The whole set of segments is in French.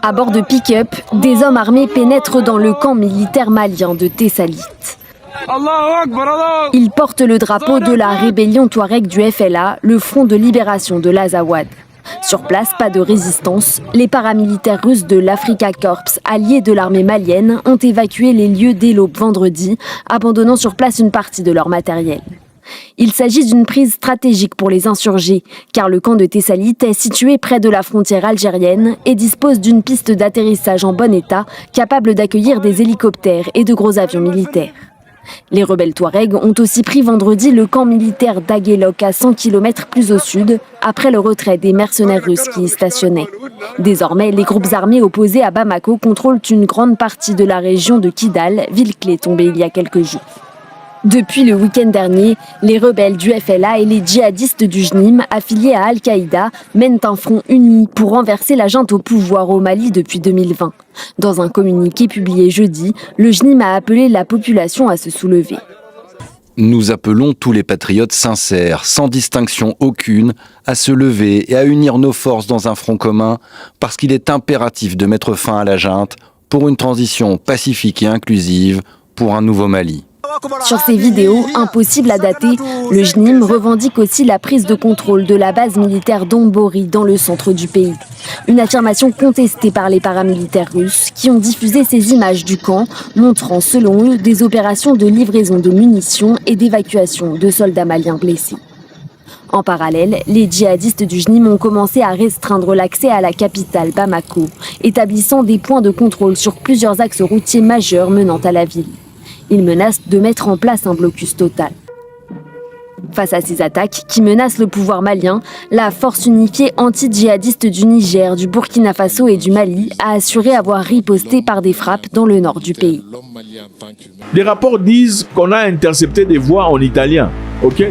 À bord de pick-up, des hommes armés pénètrent dans le camp militaire malien de Tessalit. Ils portent le drapeau de la rébellion touareg du FLA, le Front de libération de l'Azawad. Sur place, pas de résistance. Les paramilitaires russes de l'Africa Corps, alliés de l'armée malienne, ont évacué les lieux dès l'aube vendredi, abandonnant sur place une partie de leur matériel. Il s'agit d'une prise stratégique pour les insurgés, car le camp de Tessalit est situé près de la frontière algérienne et dispose d'une piste d'atterrissage en bon état, capable d'accueillir des hélicoptères et de gros avions militaires. Les rebelles touaregs ont aussi pris vendredi le camp militaire d'Aguelok à 100 km plus au sud, après le retrait des mercenaires russes qui y stationnaient. Désormais, les groupes armés opposés à Bamako contrôlent une grande partie de la région de Kidal, ville clé tombée il y a quelques jours. Depuis le week-end dernier, les rebelles du FLA et les djihadistes du JNIM, affiliés à Al-Qaïda, mènent un front uni pour renverser la junte au pouvoir au Mali depuis 2020. Dans un communiqué publié jeudi, le JNIM a appelé la population à se soulever. Nous appelons tous les patriotes sincères, sans distinction aucune, à se lever et à unir nos forces dans un front commun, parce qu'il est impératif de mettre fin à la junte pour une transition pacifique et inclusive pour un nouveau Mali. Sur ces vidéos, impossibles à dater, le JNIM revendique aussi la prise de contrôle de la base militaire d'Ombori dans le centre du pays. Une affirmation contestée par les paramilitaires russes qui ont diffusé ces images du camp, montrant selon eux des opérations de livraison de munitions et d'évacuation de soldats maliens blessés. En parallèle, les djihadistes du JNIM ont commencé à restreindre l'accès à la capitale Bamako, établissant des points de contrôle sur plusieurs axes routiers majeurs menant à la ville. Ils menacent de mettre en place un blocus total. Face à ces attaques qui menacent le pouvoir malien, la force unifiée anti-djihadiste du Niger, du Burkina Faso et du Mali a assuré avoir riposté par des frappes dans le nord du pays. Les rapports disent qu'on a intercepté des voix en italien,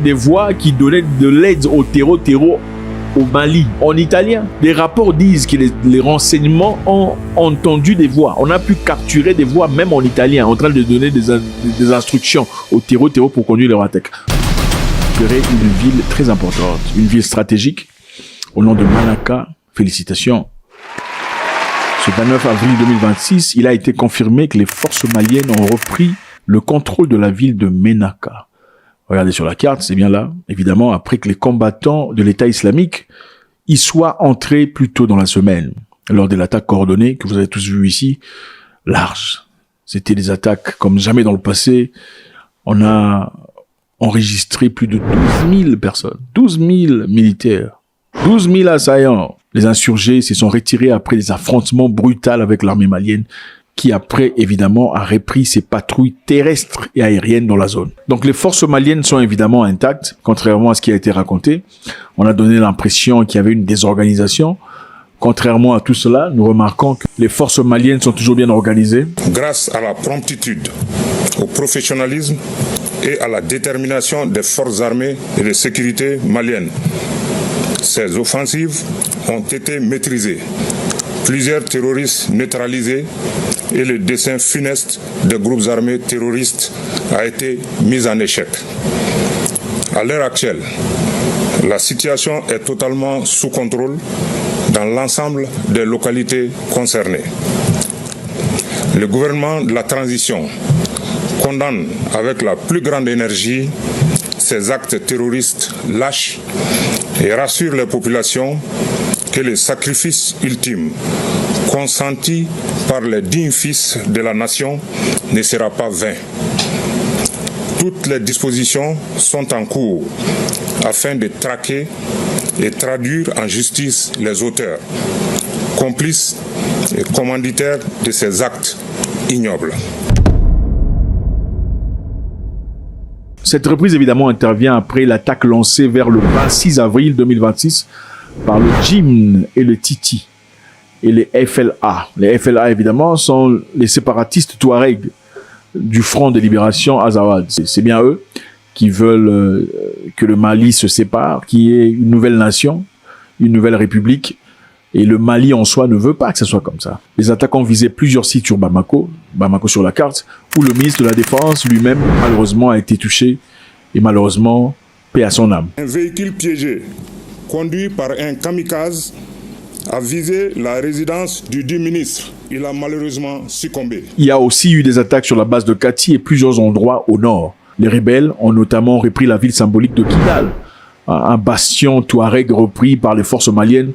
des voix qui donnaient de l'aide au terreau au Mali, en italien. Les rapports disent que les renseignements ont entendu des voix. On a pu capturer des voix même en italien, en train de donner des instructions au terreau pour conduire leur attaque. Une ville très importante, une ville stratégique, au nom de Manaka. Félicitations. Ce 29 avril 2026, il a été confirmé que les forces maliennes ont repris le contrôle de la ville de Menaka. Regardez sur la carte, c'est bien là. Évidemment, après que les combattants de l'État islamique y soient entrés plus tôt dans la semaine, lors de l'attaque coordonnée que vous avez tous vu ici, large. C'était des attaques comme jamais dans le passé. On a enregistré plus de 12 000 personnes, 12 000 militaires, 12 000 assaillants. Les insurgés se sont retirés après des affrontements brutaux avec l'armée malienne, qui après, évidemment, a repris ses patrouilles terrestres et aériennes dans la zone. Donc les forces maliennes sont évidemment intactes, contrairement à ce qui a été raconté. On a donné l'impression qu'il y avait une désorganisation. Contrairement à tout cela, nous remarquons que les forces maliennes sont toujours bien organisées. Grâce à la promptitude, au professionnalisme et à la détermination des forces armées et de sécurité maliennes, ces offensives ont été maîtrisées. Plusieurs terroristes neutralisés et le dessein funeste des groupes armés terroristes a été mis en échec. À l'heure actuelle, la situation est totalement sous contrôle dans l'ensemble des localités concernées. Le gouvernement de la transition condamne avec la plus grande énergie ces actes terroristes lâches et rassure les populations que le sacrifice ultime consenti par les dignes fils de la nation ne sera pas vain. Toutes les dispositions sont en cours afin de traquer et traduire en justice les auteurs, complices et commanditaires de ces actes ignobles. Cette reprise, évidemment, intervient après l'attaque lancée vers le 26 avril 2026 par le JIM et le Titi et les FLA. Les FLA, évidemment, sont les séparatistes touaregs du Front de libération Azawad. C'est bien eux qui veulent que le Mali se sépare, qu'il y ait une nouvelle nation, une nouvelle république. Et le Mali en soi ne veut pas que ce soit comme ça. Les attaques ont visé plusieurs sites sur Bamako sur la carte, où le ministre de la Défense lui-même, malheureusement, a été touché. Et malheureusement, paix à son âme. Un véhicule piégé, conduit par un kamikaze, a visé la résidence du dit ministre. Il a malheureusement succombé. Il y a aussi eu des attaques sur la base de Kati et plusieurs endroits au nord. Les rebelles ont notamment repris la ville symbolique de Kidal, un bastion touareg repris par les forces maliennes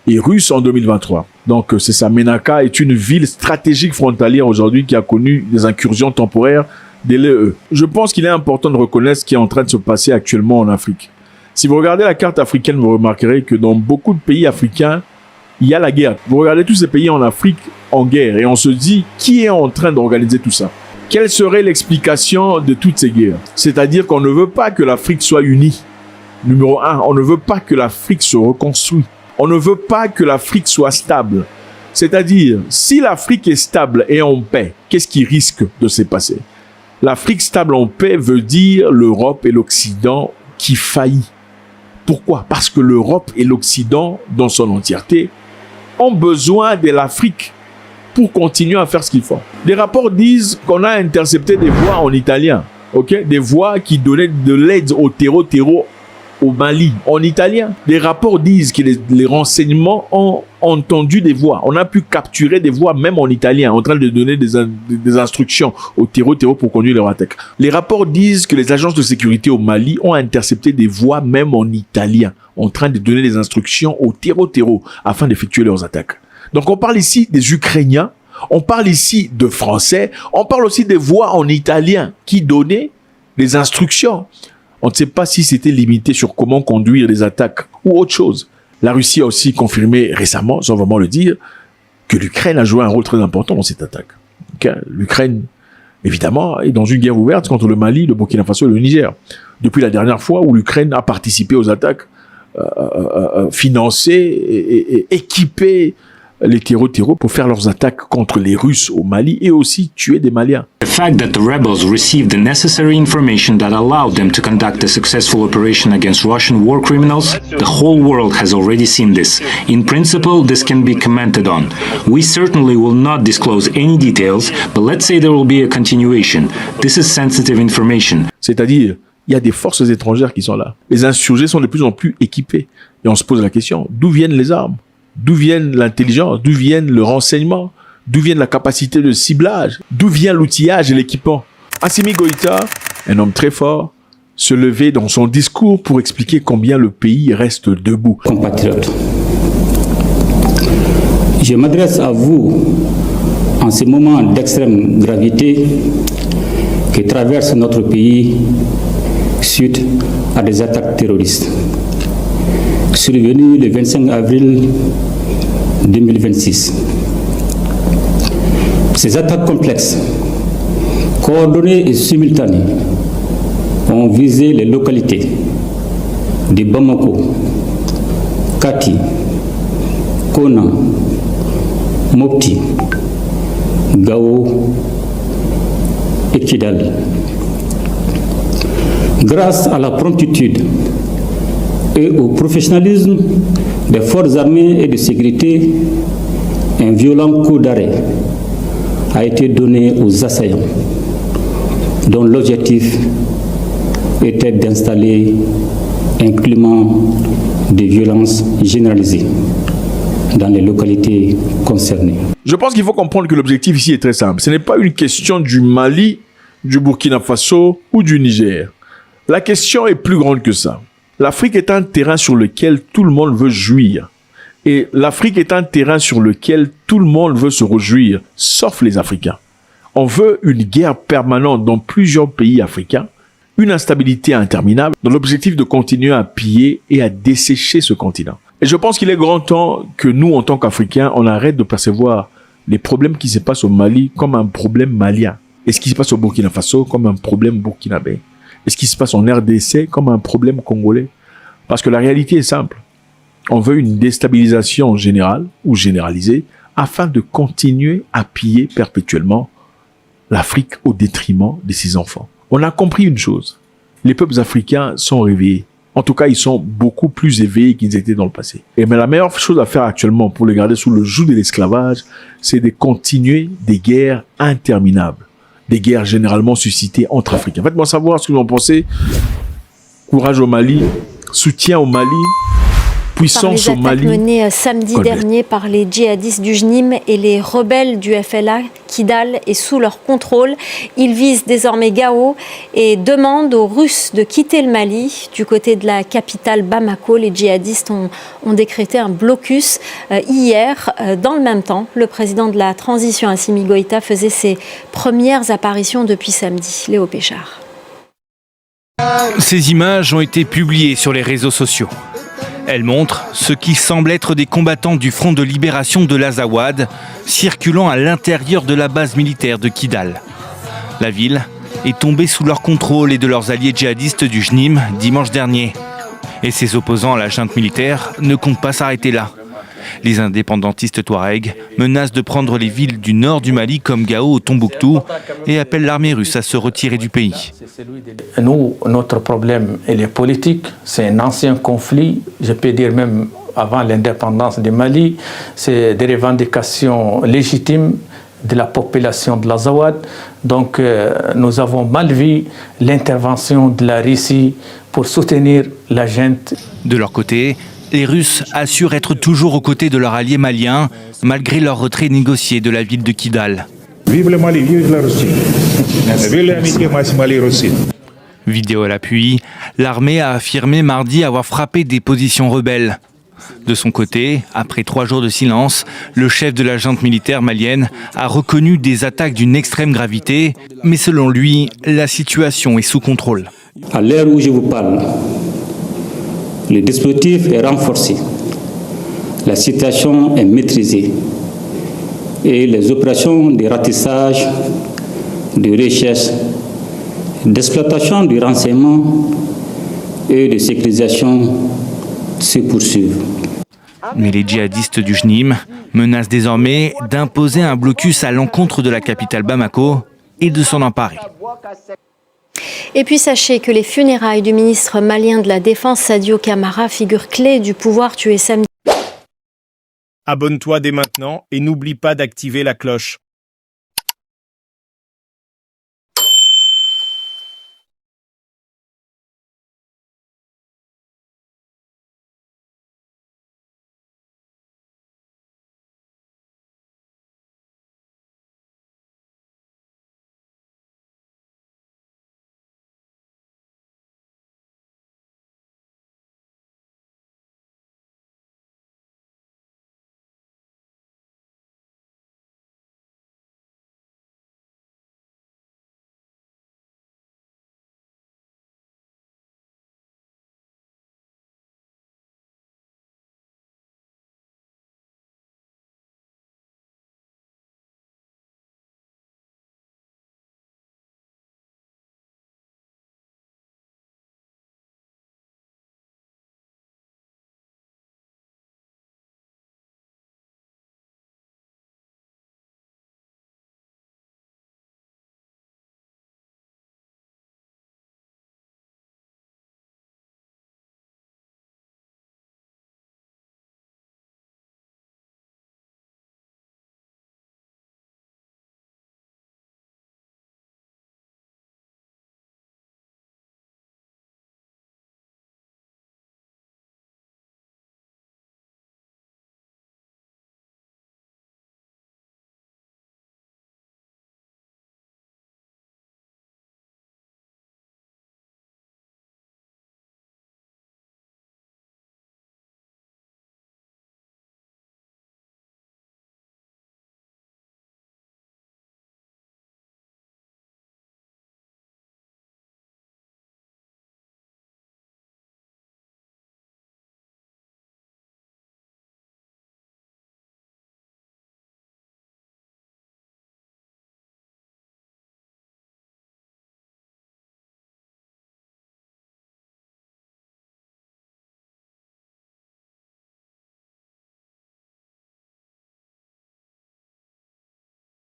et russes en 2023. Donc c'est ça, Menaka est une ville stratégique frontalière aujourd'hui qui a connu des incursions temporaires des LE. Je pense qu'il est important de reconnaître ce qui est en train de se passer actuellement en Afrique. Si vous regardez la carte africaine, vous remarquerez que dans beaucoup de pays africains, il y a la guerre. Vous regardez tous ces pays en Afrique en guerre et on se dit qui est en train d'organiser tout ça? Quelle serait l'explication de toutes ces guerres? C'est-à-dire qu'on ne veut pas que l'Afrique soit unie. Numéro 1, on ne veut pas que l'Afrique se reconstruise. On ne veut pas que l'Afrique soit stable. C'est-à-dire, si l'Afrique est stable et en paix, qu'est-ce qui risque de se passer? L'Afrique stable en paix veut dire l'Europe et l'Occident qui faillit. Pourquoi? Parce que l'Europe et l'Occident, dans son entièreté, ont besoin de l'Afrique pour continuer à faire ce qu'ils font. Des rapports disent qu'on a intercepté des voix en italien, ok? Des voix qui donnaient de l'aide au terreau au Mali, en italien. Des rapports disent que les renseignements ont entendu des voix. On a pu capturer des voix même en italien, en train de donner des instructions au terreau pour conduire leur attaque. Les rapports disent que les agences de sécurité au Mali ont intercepté des voix même en italien, en train de donner des instructions au terreau afin d'effectuer leurs attaques. Donc on parle ici des Ukrainiens, on parle ici de Français, on parle aussi des voix en italien qui donnaient des instructions. On ne sait pas si c'était limité sur comment conduire les attaques ou autre chose. La Russie a aussi confirmé récemment, sans vraiment le dire, que l'Ukraine a joué un rôle très important dans cette attaque. Okay? L'Ukraine, évidemment, est dans une guerre ouverte contre le Mali, le Burkina Faso et le Niger. Depuis la dernière fois où l'Ukraine a participé aux attaques, financé et équipé les terreaux pour faire leurs attaques contre les Russes au Mali et aussi tuer des Maliens. The fact that the rebels received the necessary information that allowed them to conduct a successful operation against Russian war criminals, the whole world has already seen this. In principle, this can be commented on. We certainly will not disclose any details, but let's say there will be a continuation. This is sensitive information. C'est-à-dire, il y a des forces étrangères qui sont là. Les insurgés sont de plus en plus équipés. Et on se pose la question, d'où viennent les armes? D'où viennent l'intelligence? D'où viennent le renseignement? D'où viennent la capacité de ciblage? D'où vient l'outillage et l'équipement? Assimi Goïta, un homme très fort, se levait dans son discours pour expliquer combien le pays reste debout. Compatriotes, je m'adresse à vous en ce moment d'extrême gravité que traverse notre pays suite à des attaques terroristes. Survenu le 25 avril 2026. Ces attaques complexes, coordonnées et simultanées, ont visé les localités de Bamako, Kati, Kona, Mopti, Gao et Kidal. Grâce à la promptitude et au professionnalisme des forces armées et de sécurité, un violent coup d'arrêt a été donné aux assaillants, dont l'objectif était d'installer un climat de violence généralisée dans les localités concernées. Je pense qu'il faut comprendre que l'objectif ici est très simple. Ce n'est pas une question du Mali, du Burkina Faso ou du Niger. La question est plus grande que ça. L'Afrique est un terrain sur lequel tout le monde veut jouir. Et l'Afrique est un terrain sur lequel tout le monde veut se réjouir, sauf les Africains. On veut une guerre permanente dans plusieurs pays africains, une instabilité interminable, dans l'objectif de continuer à piller et à dessécher ce continent. Et je pense qu'il est grand temps que nous, en tant qu'Africains, on arrête de percevoir les problèmes qui se passent au Mali comme un problème malien. Et ce qui se passe au Burkina Faso comme un problème burkinabé. Et ce qui se passe en RDC comme un problème congolais. Parce que la réalité est simple. On veut une déstabilisation générale ou généralisée afin de continuer à piller perpétuellement l'Afrique au détriment de ses enfants. On a compris une chose. Les peuples africains sont réveillés. En tout cas, ils sont beaucoup plus éveillés qu'ils étaient dans le passé. Mais la meilleure chose à faire actuellement pour les garder sous le joug de l'esclavage, c'est de continuer des guerres interminables. Des guerres généralement suscitées entre Africains. Faites-moi savoir ce que vous en pensez. Courage au Mali, soutien au Mali puissance au Mali. Par les attaques menées samedi dernier par les djihadistes du JNIM et les rebelles du FLA, Kidal est sous leur contrôle. Ils visent désormais Gao et demandent aux Russes de quitter le Mali. Du côté de la capitale Bamako, les djihadistes ont décrété un blocus hier. Dans le même temps, le président de la transition, Assimi Goïta, faisait ses premières apparitions depuis samedi. Léo Péchard. Ces images ont été publiées sur les réseaux sociaux. Elles montrent ce qui semble être des combattants du Front de libération de l'Azawad circulant à l'intérieur de la base militaire de Kidal. La ville est tombée sous leur contrôle et de leurs alliés djihadistes du JNIM dimanche dernier. Et ses opposants à la junte militaire ne comptent pas s'arrêter là. Les indépendantistes touaregs menacent de prendre les villes du nord du Mali comme Gao ou Tombouctou et appellent l'armée russe à se retirer du pays. Nous, notre problème, il est politique. C'est un ancien conflit, je peux dire même avant l'indépendance du Mali. C'est des revendications légitimes de la population de l'Azawad. Donc nous avons mal vu l'intervention de la Russie pour soutenir la junte. De leur côté, les Russes assurent être toujours aux côtés de leurs alliés maliens, malgré leur retrait négocié de la ville de Kidal. Vive le Mali, vive la Russie. Vive l'amitié Mali-Russie. Vidéo à l'appui, l'armée a affirmé mardi avoir frappé des positions rebelles. De son côté, après 3 jours de silence, le chef de la junte militaire malienne a reconnu des attaques d'une extrême gravité, mais selon lui, la situation est sous contrôle. À l'heure où je vous parle, le dispositif est renforcé, la situation est maîtrisée et les opérations de ratissage, de recherche, d'exploitation du renseignement et de sécurisation se poursuivent. Mais les djihadistes du JNIM menacent désormais d'imposer un blocus à l'encontre de la capitale Bamako et de s'en emparer. Et puis sachez que les funérailles du ministre malien de la Défense, Sadio Camara, figure clé du pouvoir tué samedi. Abonne-toi dès maintenant et n'oublie pas d'activer la cloche.